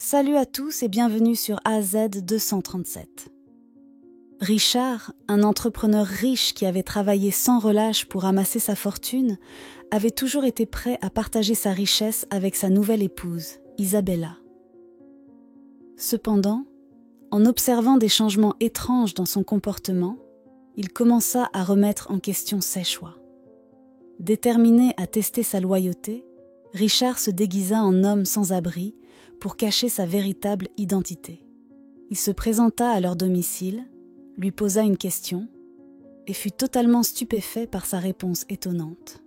Salut à tous et bienvenue sur AZ 237. Richard, un entrepreneur riche qui avait travaillé sans relâche pour amasser sa fortune, avait toujours été prêt à partager sa richesse avec sa nouvelle épouse, Isabella. Cependant, en observant des changements étranges dans son comportement, il commença à remettre en question ses choix. Déterminé à tester sa loyauté, Richard se déguisa en homme sans abri pour cacher sa véritable identité. Il se présenta à leur domicile, lui posa une question et fut totalement stupéfait par sa réponse étonnante.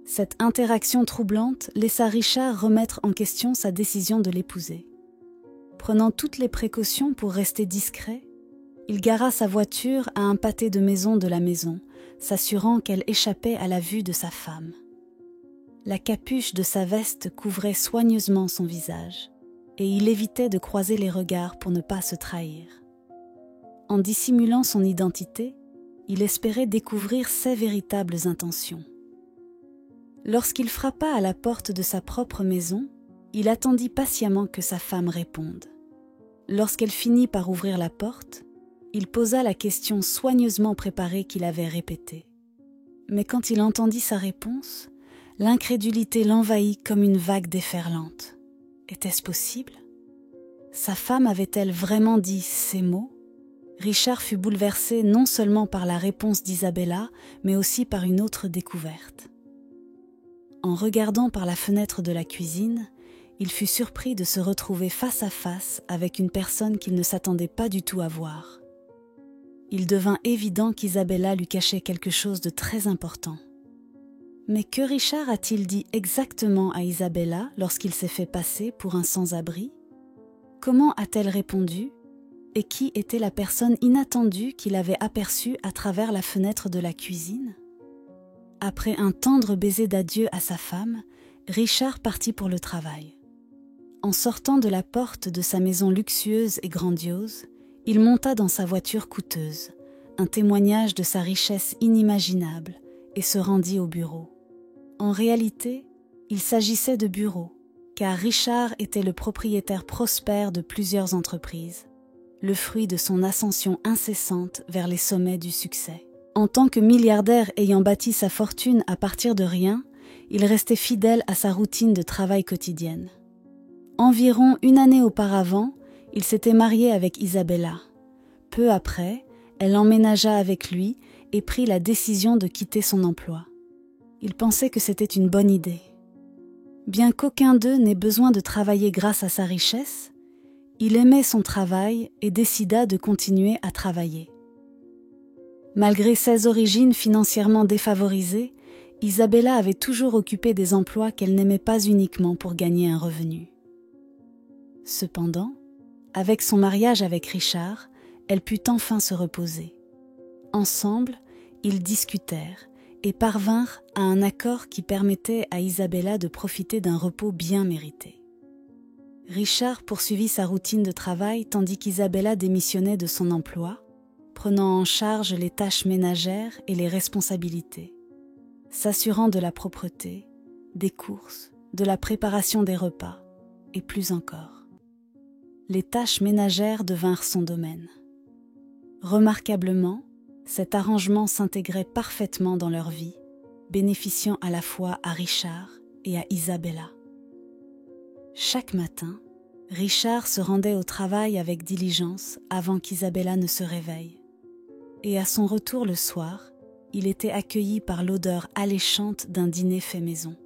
Cette interaction troublante laissa Richard remettre en question sa décision de l'épouser. Prenant toutes les précautions pour rester discret, il gara sa voiture à un pâté de maison de la maison, s'assurant qu'elle échappait à la vue de sa femme. La capuche de sa veste couvrait soigneusement son visage, et il évitait de croiser les regards pour ne pas se trahir. En dissimulant son identité, il espérait découvrir ses véritables intentions. Lorsqu'il frappa à la porte de sa propre maison, il attendit patiemment que sa femme réponde. Lorsqu'elle finit par ouvrir la porte, il posa la question soigneusement préparée qu'il avait répétée. Mais quand il entendit sa réponse, l'incrédulité l'envahit comme une vague déferlante. Était-ce possible? Sa femme avait-elle vraiment dit ces mots? Richard fut bouleversé non seulement par la réponse d'Isabella, mais aussi par une autre découverte. En regardant par la fenêtre de la cuisine, il fut surpris de se retrouver face à face avec une personne qu'il ne s'attendait pas du tout à voir. Il devint évident qu'Isabella lui cachait quelque chose de très important. Mais que Richard a-t-il dit exactement à Isabella lorsqu'il s'est fait passer pour un sans-abri? Comment a-t-elle répondu? Et qui était la personne inattendue qu'il avait aperçue à travers la fenêtre de la cuisine? Après un tendre baiser d'adieu à sa femme, Richard partit pour le travail. En sortant de la porte de sa maison luxueuse et grandiose, il monta dans sa voiture coûteuse, un témoignage de sa richesse inimaginable, et se rendit au bureau. En réalité, il s'agissait de bureaux, car Richard était le propriétaire prospère de plusieurs entreprises, le fruit de son ascension incessante vers les sommets du succès. En tant que milliardaire ayant bâti sa fortune à partir de rien, il restait fidèle à sa routine de travail quotidienne. Environ une année auparavant, il s'était marié avec Isabella. Peu après, elle emménagea avec lui et prit la décision de quitter son emploi. Il pensait que c'était une bonne idée. Bien qu'aucun d'eux n'ait besoin de travailler grâce à sa richesse, il aimait son travail et décida de continuer à travailler. Malgré ses origines financièrement défavorisées, Isabella avait toujours occupé des emplois qu'elle n'aimait pas uniquement pour gagner un revenu. Cependant, avec son mariage avec Richard, elle put enfin se reposer. Ensemble, ils discutèrent et parvinrent à un accord qui permettait à Isabella de profiter d'un repos bien mérité. Richard poursuivit sa routine de travail tandis qu'Isabella démissionnait de son emploi, prenant en charge les tâches ménagères et les responsabilités, s'assurant de la propreté, des courses, de la préparation des repas, et plus encore. Les tâches ménagères devinrent son domaine. Remarquablement, cet arrangement s'intégrait parfaitement dans leur vie, bénéficiant à la fois à Richard et à Isabella. Chaque matin, Richard se rendait au travail avec diligence avant qu'Isabella ne se réveille. Et à son retour le soir, il était accueilli par l'odeur alléchante d'un dîner fait maison.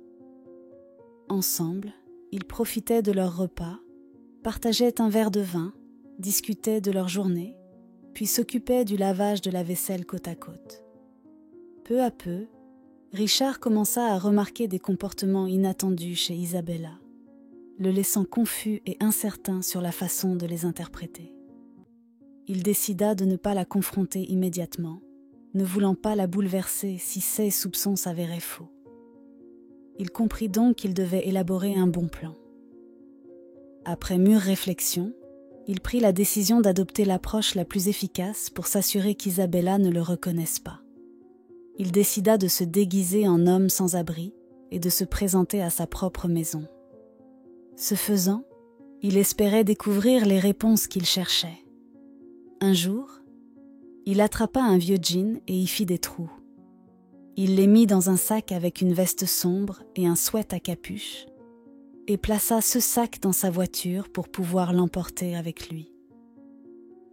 Ensemble, ils profitaient de leur repas, partageaient un verre de vin, discutaient de leur journée, puis s'occupaient du lavage de la vaisselle côte à côte. Peu à peu, Richard commença à remarquer des comportements inattendus chez Isabella, le laissant confus et incertain sur la façon de les interpréter. Il décida de ne pas la confronter immédiatement, ne voulant pas la bouleverser si ses soupçons s'avéraient faux. Il comprit donc qu'il devait élaborer un bon plan. Après mûre réflexion, il prit la décision d'adopter l'approche la plus efficace pour s'assurer qu'Isabella ne le reconnaisse pas. Il décida de se déguiser en homme sans abri et de se présenter à sa propre maison. Ce faisant, Il espérait découvrir les réponses qu'il cherchait. Un jour, il attrapa un vieux jean et y fit des trous. Il les mit dans un sac avec une veste sombre et un sweat à capuche et plaça ce sac dans sa voiture pour pouvoir l'emporter avec lui.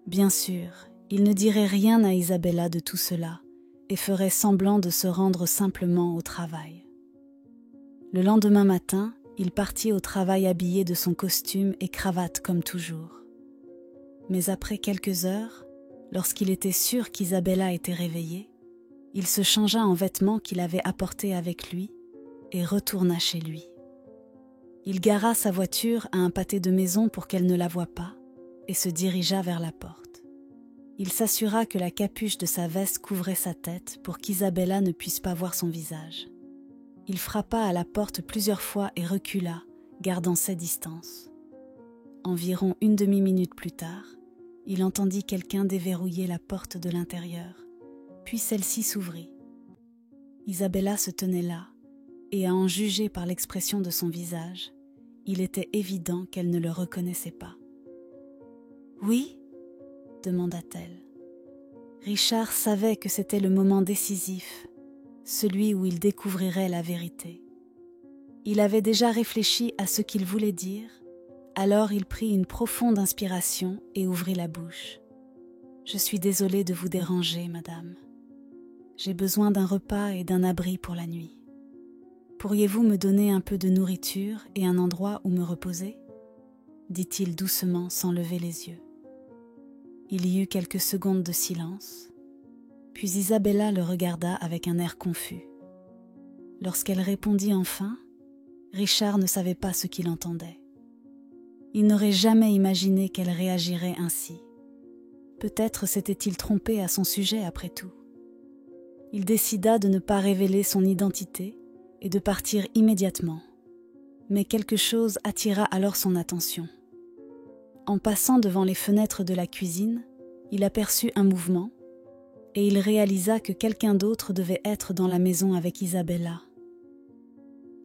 Bien sûr, il ne dirait rien à Isabella de tout cela et ferait semblant de se rendre simplement au travail. Le lendemain matin, il partit au travail habillé de son costume et cravate comme toujours. Mais après quelques heures, lorsqu'il était sûr qu'Isabella était réveillée, il se changea en vêtements qu'il avait apportés avec lui et retourna chez lui. Il gara sa voiture à un pâté de maison pour qu'elle ne la voie pas et se dirigea vers la porte. Il s'assura que la capuche de sa veste couvrait sa tête pour qu'Isabella ne puisse pas voir son visage. Il frappa à la porte plusieurs fois et recula, gardant ses distances. Environ une demi-minute plus tard, il entendit quelqu'un déverrouiller la porte de l'intérieur, puis celle-ci s'ouvrit. Isabella se tenait là, et à en juger par l'expression de son visage, il était évident qu'elle ne le reconnaissait pas. « Oui ?» demanda-t-elle. Richard savait que c'était le moment décisif, celui où il découvrirait la vérité. Il avait déjà réfléchi à ce qu'il voulait dire, alors il prit une profonde inspiration et ouvrit la bouche. « Je suis désolé de vous déranger, madame. J'ai besoin d'un repas et d'un abri pour la nuit. Pourriez-vous me donner un peu de nourriture et un endroit où me reposer ?» dit-il doucement sans lever les yeux. Il y eut quelques secondes de silence, puis Isabella le regarda avec un air confus. Lorsqu'elle répondit enfin, Richard ne savait pas ce qu'il entendait. Il n'aurait jamais imaginé qu'elle réagirait ainsi. Peut-être s'était-il trompé à son sujet après tout. Il décida de ne pas révéler son identité et de partir immédiatement. Mais quelque chose attira alors son attention. En passant devant les fenêtres de la cuisine, il aperçut un mouvement et il réalisa que quelqu'un d'autre devait être dans la maison avec Isabella.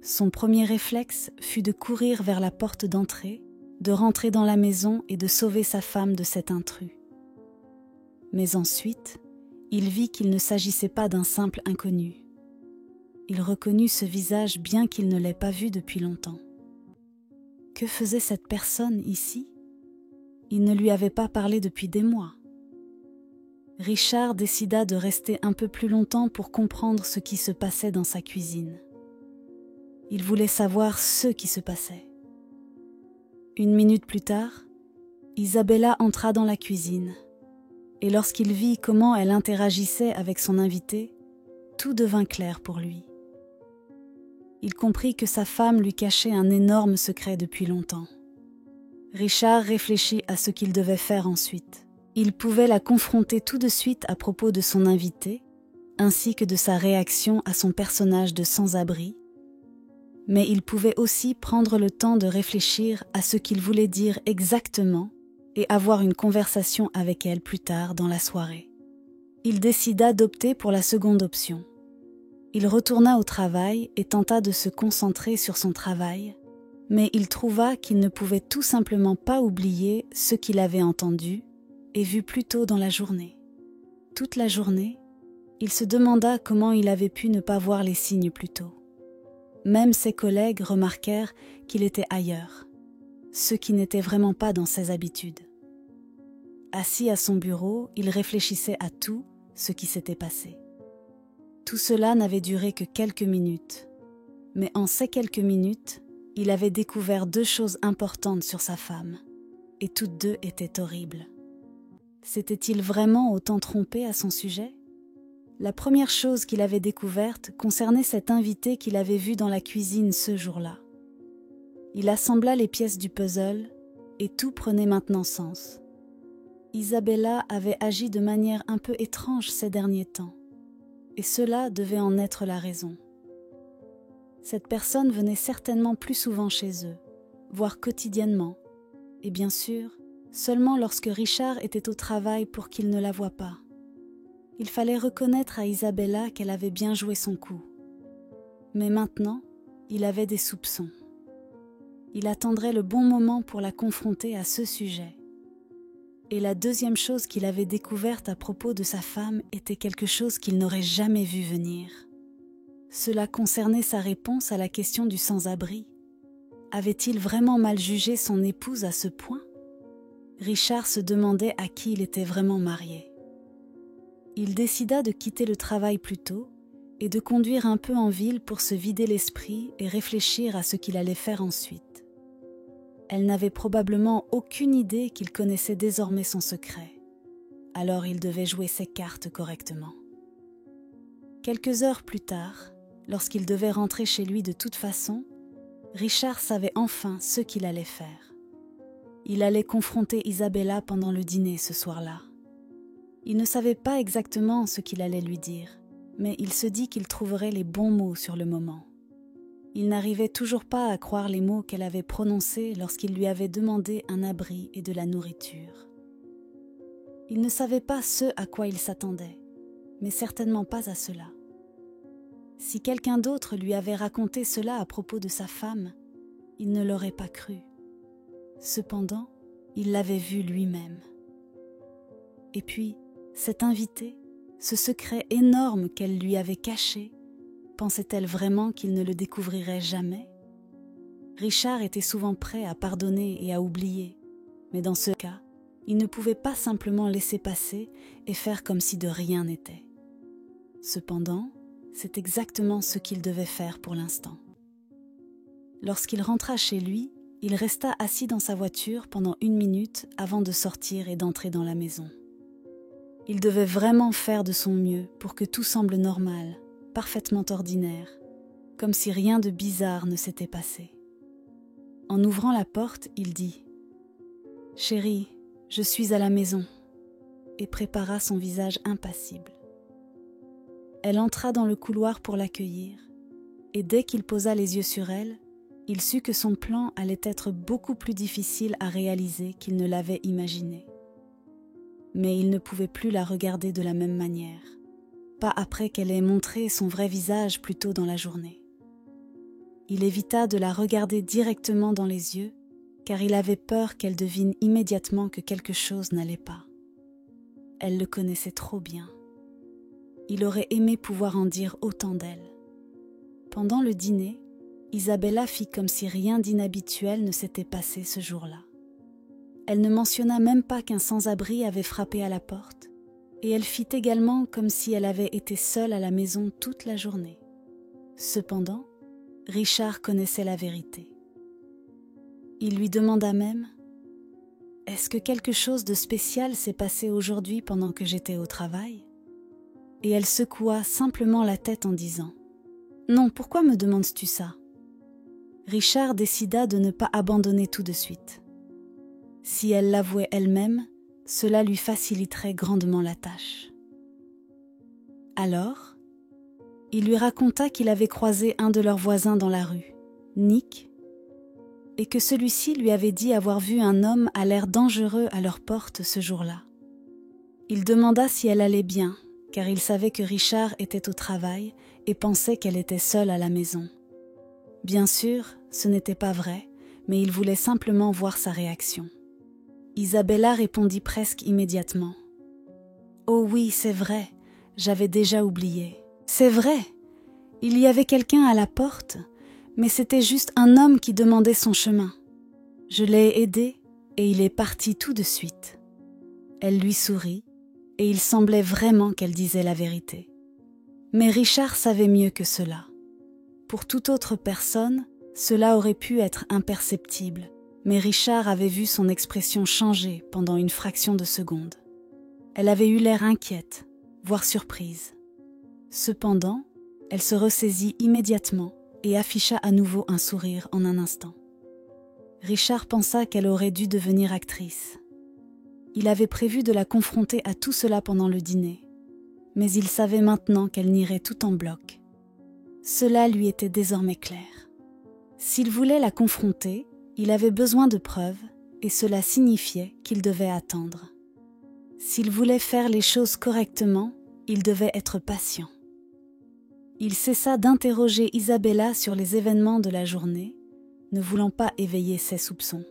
Son premier réflexe fut de courir vers la porte d'entrée, de rentrer dans la maison et de sauver sa femme de cet intrus. Mais ensuite, il vit qu'il ne s'agissait pas d'un simple inconnu. Il reconnut ce visage bien qu'il ne l'ait pas vu depuis longtemps. Que faisait cette personne ici ? Il ne lui avait pas parlé depuis des mois. Richard décida de rester un peu plus longtemps pour comprendre ce qui se passait dans sa cuisine. Il voulait savoir ce qui se passait. Une minute plus tard, Isabella entra dans la cuisine, et lorsqu'il vit comment elle interagissait avec son invité, tout devint clair pour lui. Il comprit que sa femme lui cachait un énorme secret depuis longtemps. Richard réfléchit à ce qu'il devait faire ensuite. Il pouvait la confronter tout de suite à propos de son invité, ainsi que de sa réaction à son personnage de sans-abri, mais il pouvait aussi prendre le temps de réfléchir à ce qu'il voulait dire exactement et avoir une conversation avec elle plus tard dans la soirée. Il décida d'opter pour la seconde option. Il retourna au travail et tenta de se concentrer sur son travail, mais il trouva qu'il ne pouvait tout simplement pas oublier ce qu'il avait entendu et vu plus tôt dans la journée. Toute la journée, il se demanda comment il avait pu ne pas voir les signes plus tôt. Même ses collègues remarquèrent qu'il était ailleurs, ce qui n'était vraiment pas dans ses habitudes. Assis à son bureau, il réfléchissait à tout ce qui s'était passé. Tout cela n'avait duré que quelques minutes, mais en ces quelques minutes, il avait découvert 2 choses importantes sur sa femme, et toutes 2 étaient horribles. S'était-il vraiment autant trompé à son sujet ? La première chose qu'il avait découverte concernait cet invité qu'il avait vu dans la cuisine ce jour-là. Il assembla les pièces du puzzle et tout prenait maintenant sens. Isabella avait agi de manière un peu étrange ces derniers temps, et cela devait en être la raison. Cette personne venait certainement plus souvent chez eux, voire quotidiennement, et bien sûr, seulement lorsque Richard était au travail pour qu'il ne la voie pas. Il fallait reconnaître à Isabella qu'elle avait bien joué son coup. Mais maintenant, il avait des soupçons. il attendrait le bon moment pour la confronter à ce sujet. Et la deuxième chose qu'il avait découverte à propos de sa femme était quelque chose qu'il n'aurait jamais vu venir. Cela concernait sa réponse à la question du sans-abri. Avait-il vraiment mal jugé son épouse à ce point ? Richard se demandait à qui il était vraiment marié. Il décida de quitter le travail plus tôt et de conduire un peu en ville pour se vider l'esprit et réfléchir à ce qu'il allait faire ensuite. Elle n'avait probablement aucune idée qu'il connaissait désormais son secret, alors il devait jouer ses cartes correctement. Quelques heures plus tard, lorsqu'il devait rentrer chez lui de toute façon, Richard savait enfin ce qu'il allait faire. Il allait confronter Isabella pendant le dîner ce soir-là. Il ne savait pas exactement ce qu'il allait lui dire, mais il se dit qu'il trouverait les bons mots sur le moment. Il n'arrivait toujours pas à croire les mots qu'elle avait prononcés lorsqu'il lui avait demandé un abri et de la nourriture. Il ne savait pas ce à quoi il s'attendait, mais certainement pas à cela. Si quelqu'un d'autre lui avait raconté cela à propos de sa femme, il ne l'aurait pas cru. Cependant, il l'avait vu lui-même. Et puis, cet invité, ce secret énorme qu'elle lui avait caché, pensait-elle vraiment qu'il ne le découvrirait jamais ? Richard était souvent prêt à pardonner et à oublier, mais dans ce cas, il ne pouvait pas simplement laisser passer et faire comme si de rien n'était. Cependant, c'est exactement ce qu'il devait faire pour l'instant. Lorsqu'il rentra chez lui, il resta assis dans sa voiture pendant 1 minute avant de sortir et d'entrer dans la maison. Il devait vraiment faire de son mieux pour que tout semble normal, parfaitement ordinaire, comme si rien de bizarre ne s'était passé. En ouvrant la porte, il dit « Chérie, je suis à la maison » et prépara son visage impassible. Elle entra dans le couloir pour l'accueillir, et dès qu'il posa les yeux sur elle, il sut que son plan allait être beaucoup plus difficile à réaliser qu'il ne l'avait imaginé. Mais il ne pouvait plus la regarder de la même manière, pas après qu'elle ait montré son vrai visage plus tôt dans la journée. Il évita de la regarder directement dans les yeux, car il avait peur qu'elle devine immédiatement que quelque chose n'allait pas. Elle le connaissait trop bien. Il aurait aimé pouvoir en dire autant d'elle. Pendant le dîner, Isabella fit comme si rien d'inhabituel ne s'était passé ce jour-là. Elle ne mentionna même pas qu'un sans-abri avait frappé à la porte, et elle fit également comme si elle avait été seule à la maison toute la journée. Cependant, Richard connaissait la vérité. Il lui demanda même « Est-ce que quelque chose de spécial s'est passé aujourd'hui pendant que j'étais au travail ?» Et elle secoua simplement la tête en disant « Non, pourquoi me demandes-tu ça ?» Richard décida de ne pas abandonner tout de suite. Si elle l'avouait elle-même, cela lui faciliterait grandement la tâche. Alors, il lui raconta qu'il avait croisé un de leurs voisins dans la rue, Nick, et que celui-ci lui avait dit avoir vu un homme à l'air dangereux à leur porte ce jour-là. Il demanda si elle allait bien, car il savait que Richard était au travail et pensait qu'elle était seule à la maison. Bien sûr, ce n'était pas vrai, mais il voulait simplement voir sa réaction. Isabella répondit presque immédiatement. « Oh oui, c'est vrai, j'avais déjà oublié. C'est vrai, il y avait quelqu'un à la porte, mais c'était juste un homme qui demandait son chemin. Je l'ai aidé et il est parti tout de suite. » Elle lui sourit et il semblait vraiment qu'elle disait la vérité. Mais Richard savait mieux que cela. Pour toute autre personne, cela aurait pu être imperceptible, mais Richard avait vu son expression changer pendant une fraction de seconde. Elle avait eu l'air inquiète, voire surprise. Cependant, elle se ressaisit immédiatement et afficha à nouveau un sourire en un instant. Richard pensa qu'elle aurait dû devenir actrice. Il avait prévu de la confronter à tout cela pendant le dîner, mais il savait maintenant qu'elle nierait tout en bloc. Cela lui était désormais clair. S'il voulait la confronter, il avait besoin de preuves et cela signifiait qu'il devait attendre. S'il voulait faire les choses correctement, il devait être patient. Il cessa d'interroger Isabella sur les événements de la journée, ne voulant pas éveiller ses soupçons.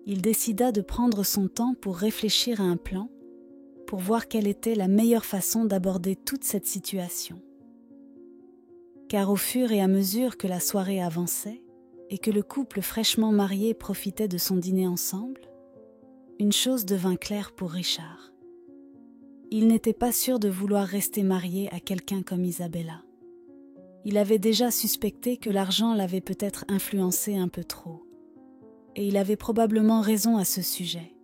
Il décida de prendre son temps pour réfléchir à un plan, pour voir quelle était la meilleure façon d'aborder toute cette situation. Car au fur et à mesure que la soirée avançait et que le couple fraîchement marié profitait de son dîner ensemble, une chose devint claire pour Richard. Il n'était pas sûr de vouloir rester marié à quelqu'un comme Isabella. Il avait déjà suspecté que l'argent l'avait peut-être influencé un peu trop. Et il avait probablement raison à ce sujet.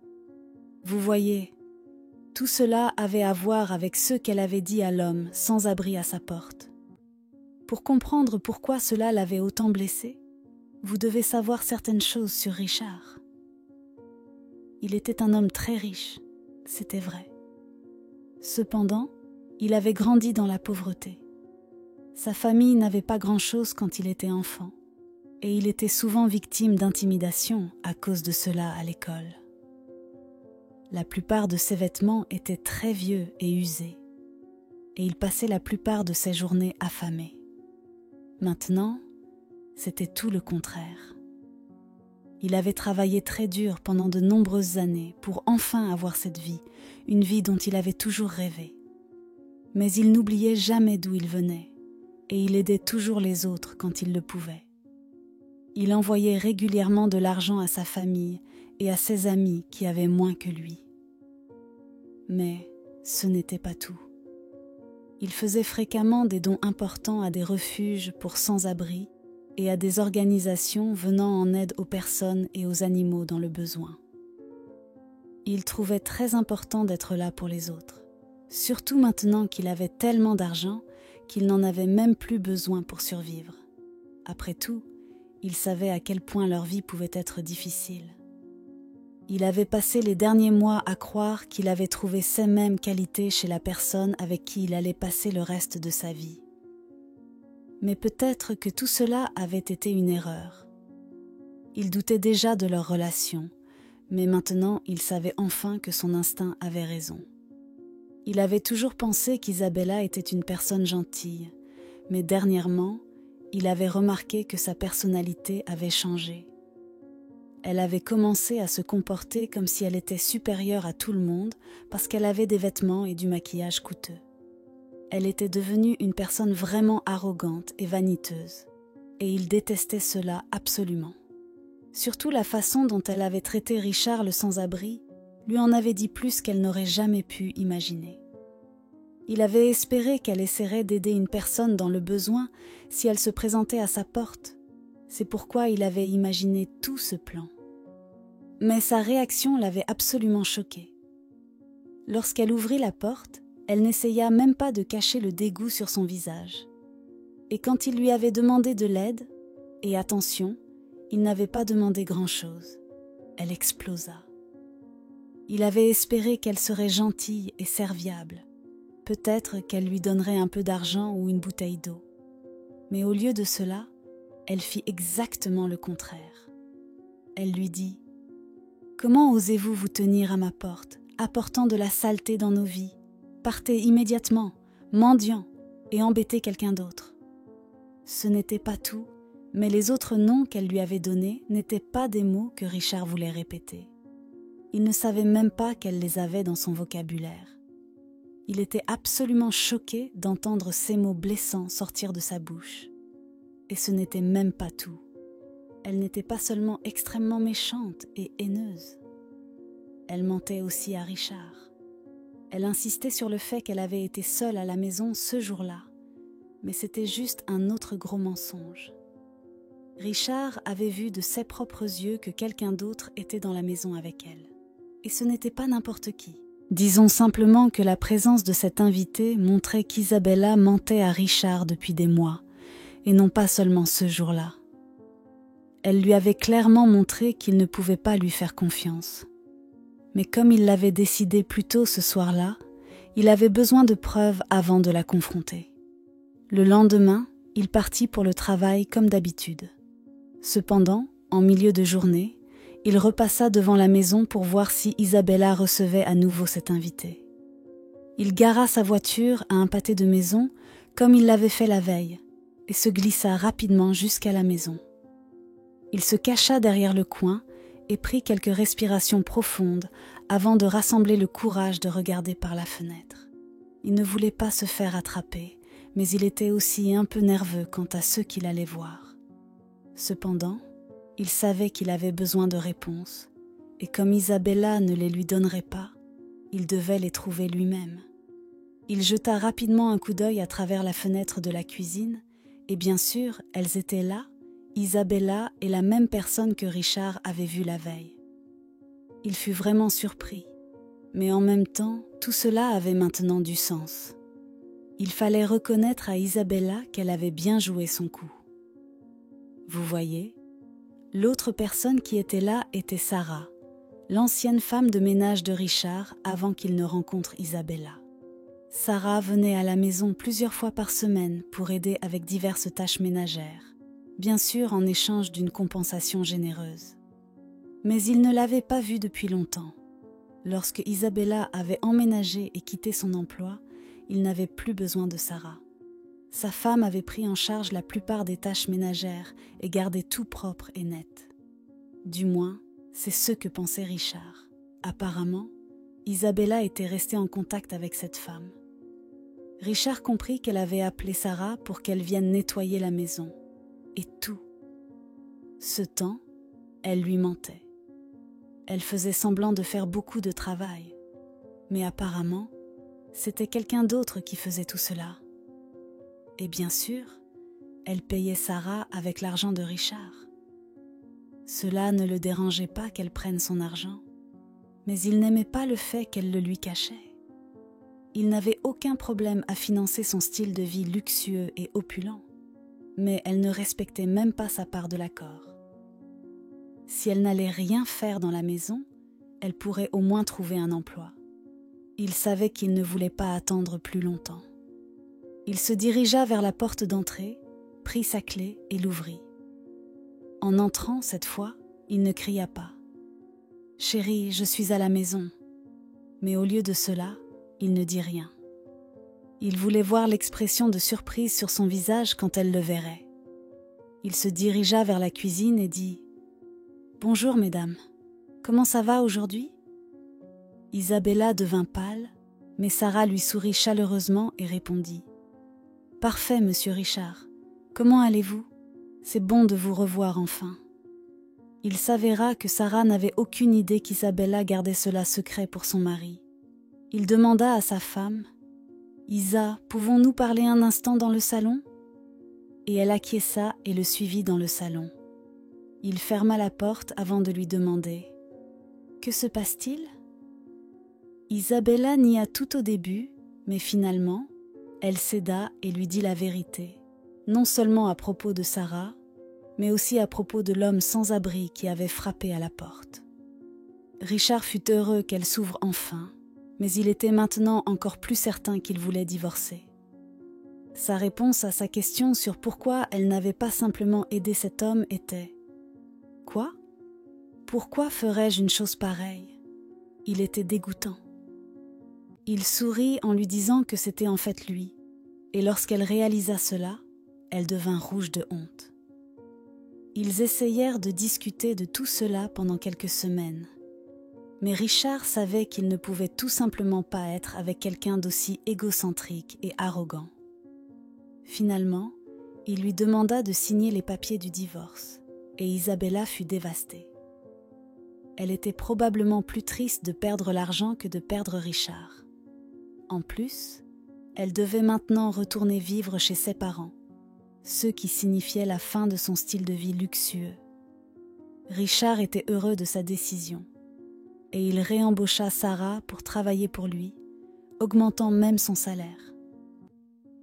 Vous voyez, tout cela avait à voir avec ce qu'elle avait dit à l'homme sans abri à sa porte. Pour comprendre pourquoi cela l'avait autant blessé, vous devez savoir certaines choses sur Richard. Il était un homme très riche, c'était vrai. Cependant, il avait grandi dans la pauvreté. Sa famille n'avait pas grand-chose quand il était enfant, et il était souvent victime d'intimidation à cause de cela à l'école. La plupart de ses vêtements étaient très vieux et usés, et il passait la plupart de ses journées affamé. Maintenant, c'était tout le contraire. Il avait travaillé très dur pendant de nombreuses années pour enfin avoir cette vie, une vie dont il avait toujours rêvé. Mais il n'oubliait jamais d'où il venait, et il aidait toujours les autres quand il le pouvait. Il envoyait régulièrement de l'argent à sa famille et à ses amis qui avaient moins que lui. Mais ce n'était pas tout. Il faisait fréquemment des dons importants à des refuges pour sans-abri et à des organisations venant en aide aux personnes et aux animaux dans le besoin. Il trouvait très important d'être là pour les autres, surtout maintenant qu'il avait tellement d'argent qu'il n'en avait même plus besoin pour survivre. Après tout, il savait à quel point leur vie pouvait être difficile. Il avait passé les derniers mois à croire qu'il avait trouvé ces mêmes qualités chez la personne avec qui il allait passer le reste de sa vie. Mais peut-être que tout cela avait été une erreur. Il doutait déjà de leur relation, mais maintenant il savait enfin que son instinct avait raison. Il avait toujours pensé qu'Isabella était une personne gentille, mais dernièrement, il avait remarqué que sa personnalité avait changé. Elle avait commencé à se comporter comme si elle était supérieure à tout le monde parce qu'elle avait des vêtements et du maquillage coûteux. Elle était devenue une personne vraiment arrogante et vaniteuse, et il détestait cela absolument. Surtout la façon dont elle avait traité Richard le sans-abri lui en avait dit plus qu'elle n'aurait jamais pu imaginer. Il avait espéré qu'elle essaierait d'aider une personne dans le besoin si elle se présentait à sa porte. C'est pourquoi il avait imaginé tout ce plan. Mais sa réaction l'avait absolument choquée. Lorsqu'elle ouvrit la porte, elle n'essaya même pas de cacher le dégoût sur son visage. Et quand il lui avait demandé de l'aide, et attention, il n'avait pas demandé grand-chose, elle explosa. Il avait espéré qu'elle serait gentille et serviable, peut-être qu'elle lui donnerait un peu d'argent ou une bouteille d'eau. Mais au lieu de cela, elle fit exactement le contraire. Elle lui dit « Comment osez-vous vous tenir à ma porte, apportant de la saleté dans nos vies ? Partez immédiatement, mendiant, et embêtez quelqu'un d'autre. » Ce n'était pas tout, mais les autres noms qu'elle lui avait donnés n'étaient pas des mots que Richard voulait répéter. Il ne savait même pas qu'elle les avait dans son vocabulaire. Il était absolument choqué d'entendre ces mots blessants sortir de sa bouche. Et ce n'était même pas tout. Elle n'était pas seulement extrêmement méchante et haineuse. Elle mentait aussi à Richard. Elle insistait sur le fait qu'elle avait été seule à la maison ce jour-là, mais c'était juste un autre gros mensonge. Richard avait vu de ses propres yeux que quelqu'un d'autre était dans la maison avec elle. Et ce n'était pas n'importe qui. Disons simplement que la présence de cet invité montrait qu'Isabella mentait à Richard depuis des mois, et non pas seulement ce jour-là. Elle lui avait clairement montré qu'il ne pouvait pas lui faire confiance. Mais comme il l'avait décidé plus tôt ce soir-là, il avait besoin de preuves avant de la confronter. Le lendemain, il partit pour le travail comme d'habitude. Cependant, en milieu de journée, il repassa devant la maison pour voir si Isabella recevait à nouveau cet invité. Il gara sa voiture à un pâté de maison comme il l'avait fait la veille et se glissa rapidement jusqu'à la maison. Il se cacha derrière le coin et prit quelques respirations profondes avant de rassembler le courage de regarder par la fenêtre. Il ne voulait pas se faire attraper, mais il était aussi un peu nerveux quant à ceux qu'il allait voir. Cependant, il savait qu'il avait besoin de réponses, et comme Isabella ne les lui donnerait pas, il devait les trouver lui-même. Il jeta rapidement un coup d'œil à travers la fenêtre de la cuisine, et bien sûr, elles étaient là, Isabella et la même personne que Richard avait vue la veille. Il fut vraiment surpris, mais en même temps, tout cela avait maintenant du sens. Il fallait reconnaître à Isabella qu'elle avait bien joué son coup. Vous voyez, l'autre personne qui était là était Sarah, l'ancienne femme de ménage de Richard avant qu'il ne rencontre Isabella. Sarah venait à la maison plusieurs fois par semaine pour aider avec diverses tâches ménagères, bien sûr en échange d'une compensation généreuse. Mais il ne l'avait pas vue depuis longtemps. Lorsque Isabella avait emménagé et quitté son emploi, il n'avait plus besoin de Sarah. Sa femme avait pris en charge la plupart des tâches ménagères et gardé tout propre et net. Du moins, c'est ce que pensait Richard. Apparemment, Isabella était restée en contact avec cette femme. Richard comprit qu'elle avait appelé Sarah pour qu'elle vienne nettoyer la maison. Et tout. Ce temps, elle lui mentait. Elle faisait semblant de faire beaucoup de travail. Mais apparemment, c'était quelqu'un d'autre qui faisait tout cela. Et bien sûr, elle payait Sarah avec l'argent de Richard. Cela ne le dérangeait pas qu'elle prenne son argent, mais il n'aimait pas le fait qu'elle le lui cachait. Il n'avait aucun problème à financer son style de vie luxueux et opulent, mais elle ne respectait même pas sa part de l'accord. Si elle n'allait rien faire dans la maison, elle pourrait au moins trouver un emploi. Il savait qu'il ne voulait pas attendre plus longtemps. Il se dirigea vers la porte d'entrée, prit sa clé et l'ouvrit. En entrant cette fois, il ne cria pas « Chérie, je suis à la maison ». Mais au lieu de cela, il ne dit rien. Il voulait voir l'expression de surprise sur son visage quand elle le verrait. Il se dirigea vers la cuisine et dit « Bonjour mesdames, comment ça va aujourd'hui ?» Isabella devint pâle, mais Sarah lui sourit chaleureusement et répondit « Parfait, monsieur Richard. Comment allez-vous ? C'est bon de vous revoir enfin. » Il s'avéra que Sarah n'avait aucune idée qu'Isabella gardait cela secret pour son mari. Il demanda à sa femme « Isa, pouvons-nous parler un instant dans le salon ?» Et elle acquiesça et le suivit dans le salon. Il ferma la porte avant de lui demander « Que se passe-t-il » Isabella nia tout au début, mais finalement, elle céda et lui dit la vérité, non seulement à propos de Sarah, mais aussi à propos de l'homme sans abri qui avait frappé à la porte. Richard fut heureux qu'elle s'ouvre enfin, mais il était maintenant encore plus certain qu'il voulait divorcer. Sa réponse à sa question sur pourquoi elle n'avait pas simplement aidé cet homme était « Quoi ? Pourquoi ferais-je une chose pareille ?» Il était dégoûtant. Il sourit en lui disant que c'était en fait lui, et lorsqu'elle réalisa cela, elle devint rouge de honte. Ils essayèrent de discuter de tout cela pendant quelques semaines, mais Richard savait qu'il ne pouvait tout simplement pas être avec quelqu'un d'aussi égocentrique et arrogant. Finalement, il lui demanda de signer les papiers du divorce, et Isabella fut dévastée. Elle était probablement plus triste de perdre l'argent que de perdre Richard. En plus, elle devait maintenant retourner vivre chez ses parents, ce qui signifiait la fin de son style de vie luxueux. Richard était heureux de sa décision, et il réembaucha Sarah pour travailler pour lui, augmentant même son salaire.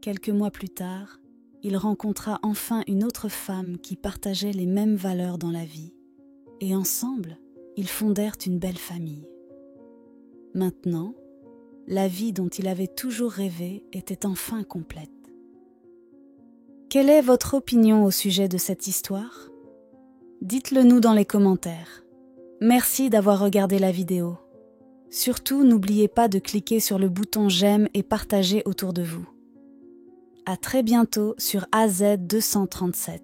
Quelques mois plus tard, il rencontra enfin une autre femme qui partageait les mêmes valeurs dans la vie, et ensemble, ils fondèrent une belle famille. Maintenant, la vie dont il avait toujours rêvé était enfin complète. Quelle est votre opinion au sujet de cette histoire ? Dites-le nous dans les commentaires. Merci d'avoir regardé la vidéo. Surtout, n'oubliez pas de cliquer sur le bouton j'aime et partager autour de vous. À très bientôt sur AZ237.